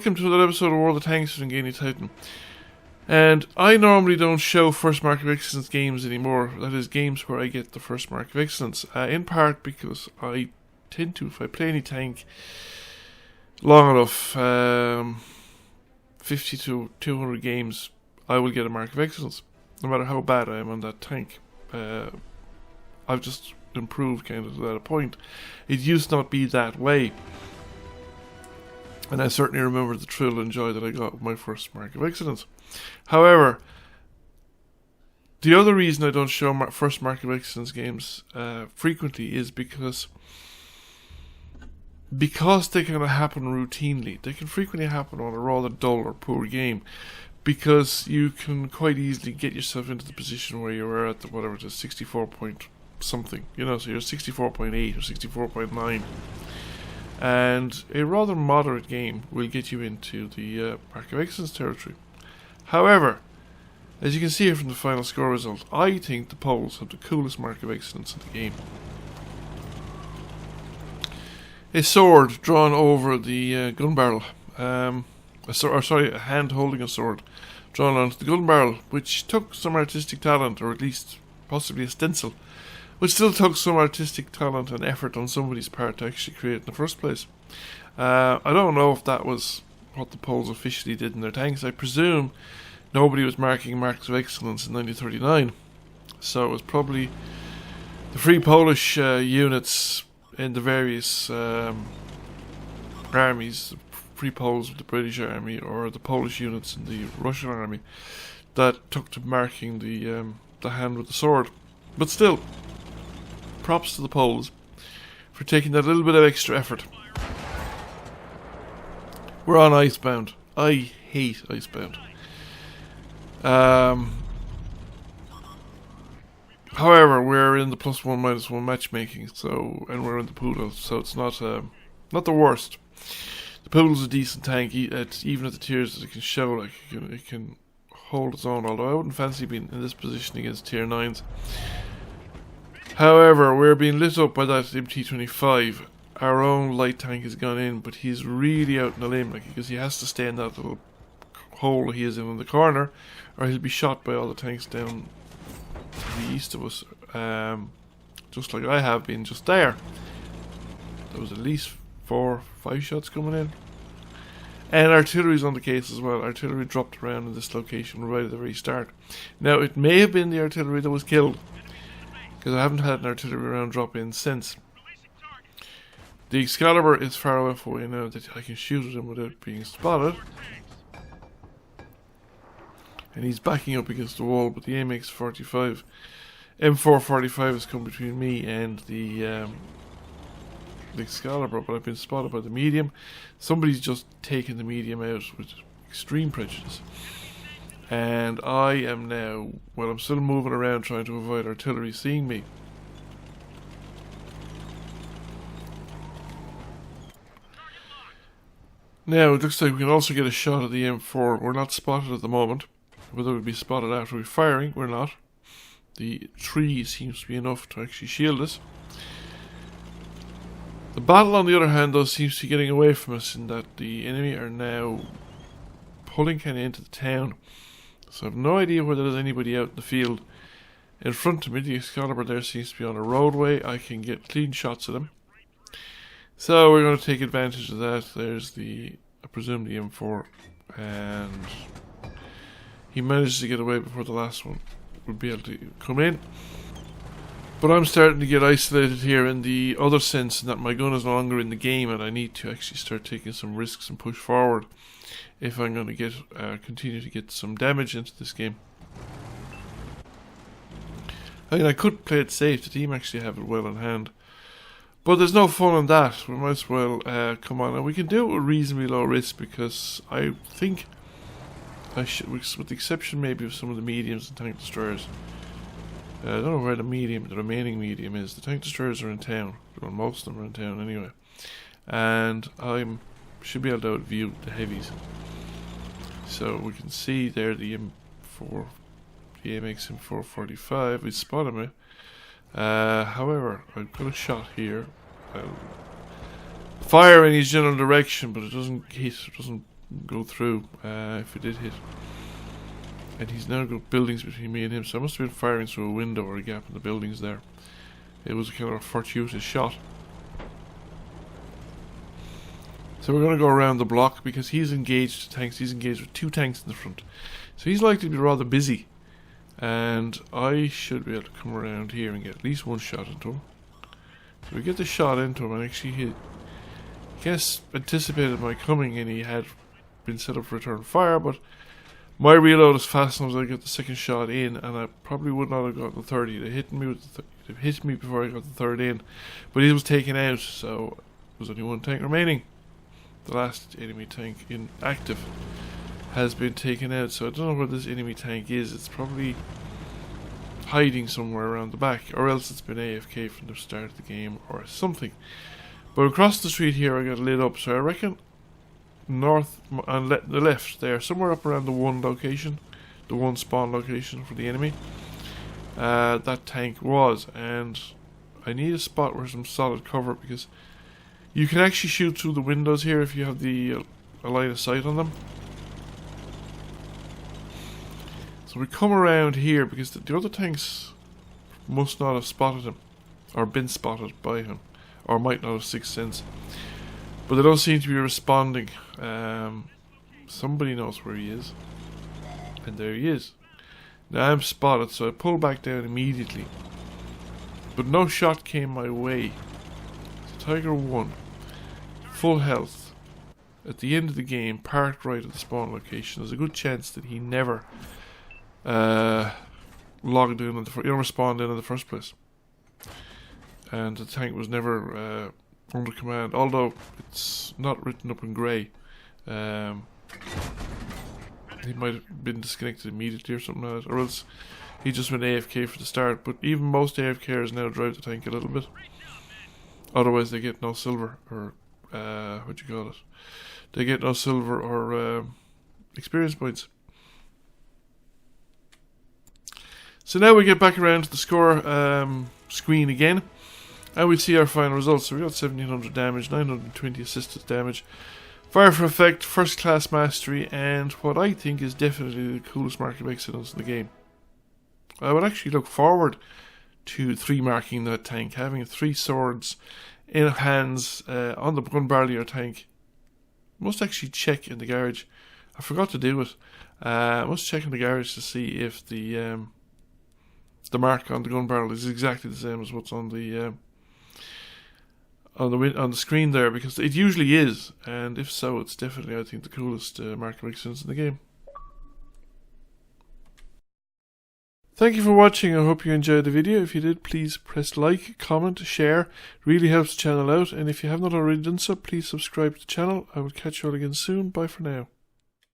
welcome to another episode of World of Tanks with Gainy Titan. And I normally don't show first mark of excellence games anymore. That is, games where I get the first mark of excellence. In part because I tend to, if I play any tank long enough, 50 to 200 games, I will get a mark of excellence, no matter how bad I am on that tank. I've just improved kind of to that point. It used not be that way. And I certainly remember the thrill and joy that I got with my first mark of excellence. However, the other reason I don't show first mark of excellence games frequently is because they kind of happen routinely. They can frequently happen on a rather dull or poor game, because you can quite easily get yourself into the position where you were at the, whatever it is, 64 point something, so you're 64.8 or 64.9. And a rather moderate game will get you into the mark of excellence territory. However, as you can see here from the final score result, I think the Poles have the coolest mark of excellence in the game. A sword drawn over the gun barrel. A hand holding a sword drawn onto the gun barrel, which took some artistic talent, or at least possibly a stencil, which still took some artistic talent and effort on somebody's part to actually create in the first place. I don't know if that was what the Poles officially did in their tanks. I presume nobody was marking marks of excellence in 1939, so it was probably the Free Polish units in the various armies, the Free Poles of the British Army or the Polish units in the Russian Army, that took to marking the hand with the sword. But still, props to the Poles for taking that little bit of extra effort. We're on Icebound. I hate Icebound. However, we're in the +1 -1 matchmaking, and we're in the Poodle, so it's not the worst. The Poodle's a decent tank, even at the tiers that it can show, like it can hold its own. Although I wouldn't fancy being in this position against tier 9s. However, we're being lit up by that MT-25. Our own light tank has gone in, but he's really out in the limb, because he has to stay in that little hole he is in the corner, or he'll be shot by all the tanks down to the east of us, just like I have been just there. There was at least 4 or 5 shots coming in. And artillery's on the case as well. Artillery dropped around in this location right at the very start. Now, it may have been the artillery that was killed, because I haven't had an artillery round drop in since. The Excalibur is far enough away now that I can shoot at him without being spotted. And he's backing up against the wall, but the M445 has come between me and the Excalibur, but I've been spotted by the medium. Somebody's just taken the medium out with extreme prejudice. And I am now, well, I'm still moving around trying to avoid artillery seeing me. Now, it looks like we can also get a shot at the M4. We're not spotted at the moment. Whether we'll be spotted after we're firing, we're not. The tree seems to be enough to actually shield us. The battle, on the other hand, though, seems to be getting away from us, in that the enemy are now pulling kind of into the town. So I have no idea whether there's anybody out in the field. In front of me, the Excalibur there seems to be on a roadway. I can get clean shots at him. So we're going to take advantage of that. There's I presume the M4. And he manages to get away before the last one would be able to come in. But I'm starting to get isolated here in the other sense, in that my gun is no longer in the game, and I need to actually start taking some risks and push forward if I'm going to continue to get some damage into this game. I mean, I could play it safe. The team actually have it well in hand, but there's no fun in that. We might as well come on, and we can do it with reasonably low risk, because I think I should, with the exception maybe of some of the mediums and tank destroyers. I don't know where the remaining medium is. The tank destroyers are in town. Well, most of them are in town anyway. And I should be able to outview the heavies. So we can see there the AMX M445. We spotted me. However, I've got a shot here. Fire in his general direction, but it doesn't hit. It doesn't go through if it did hit. And he's now got buildings between me and him, so I must have been firing through a window or a gap in the buildings there. It was a kind of a fortuitous shot. So we're going to go around the block because he's engaged tanks. He's engaged with 2 tanks in the front. So he's likely to be rather busy. And I should be able to come around here and get at least 1 shot into him. So we get the shot into him, and actually he guess anticipated my coming, and he had been set up for return fire, but my reload is fast enough that I get the 2nd shot in, and I probably would not have gotten the 3rd. He'd have hit me with the hit me before I got the 3rd in, but he was taken out, so there's only 1 tank remaining. The last enemy tank in active has been taken out, so I don't know where this enemy tank is. It's probably hiding somewhere around the back, or else it's been AFK from the start of the game or something. But across the street here I got lit up, so I reckon north on the left there, somewhere up around the 1 location, the 1 spawn location for the enemy, that tank was. And I need a spot where some solid cover, because you can actually shoot through the windows here if you have the a line of sight on them. So we come around here because the other tanks must not have spotted him, or been spotted by him, or might not have 6th sense. But they don't seem to be responding. Somebody knows where he is. And there he is. Now I'm spotted, so I pull back down immediately. But no shot came my way. So Tiger 1, full health, at the end of the game, parked right at the spawn location. There's a good chance that he never logged in, respawned in the first place. And the tank was never under command, although it's not written up in grey. He might have been disconnected immediately or something like that, or else he just went AFK for the start. But even most AFKers now drive the tank a little bit, otherwise they get no silver, or what do you call it? They get no silver or experience points. So now we get back around to the score screen again, and we see our final results. So we got 1700 damage, 920 assisted damage, fire for effect, 1st class mastery, and what I think is definitely the coolest mark of excellence in the game. I would actually look forward to 3 marking that tank, having 3 swords in hands on the gun barrel of tank. Must actually check in the garage. I forgot to do it. I must check in the garage to see if the mark on the gun barrel is exactly the same as what's on the screen there, because it usually is, and if so, it's definitely, I think, the coolest mark of excellence in the game. Thank you for watching. I hope you enjoyed the video. If you did, please press like, comment, share. It really helps the channel out, and if you have not already done so, please subscribe to the channel. I will catch you all again soon. Bye for now.